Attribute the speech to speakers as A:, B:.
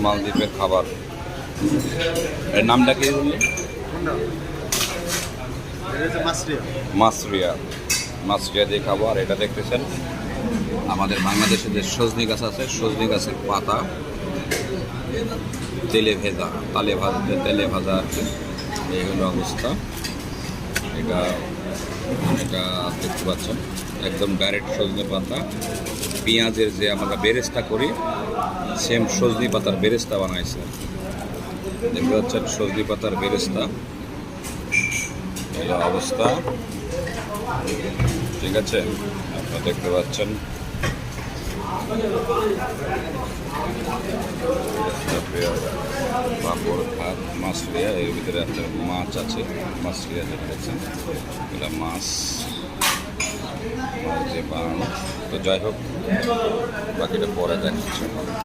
A: মালদ্বীপের খাবার। এর নামটা কি বললি? মাছরিয়া। মাছরিয়া দিয়ে খাবো। আর এটা দেখতেছেন আমাদের বাংলাদেশে যে সজনি গাছ আছে, সজনি গাছের পাতা তেলে ভেজা, তেলে ভাজা আর কি। এই হলো অবস্থা। এটা এটা দেখতে পাচ্ছেন একদম ডাইরেক্ট সজনে পাতা, পেঁয়াজের যে আমরা বেরেস্তা করি সেম সজনি পাতার বেরেস্তা বানাইছে। দেখতে পাচ্ছেন সজনি পাতার বেরেস্তা। এই অবস্থা, ঠিক আছে? আপনারা দেখতে পাচ্ছেন পাঁপড়, ভাত, মাছরিয়া। এর ভিতরে আপনার মাছ আছে, মাছরিয়া যেটা দেখছেন এটা মাছ যে বানানো। তো যাই হোক, বাকিটা পরে দেখাচ্ছে।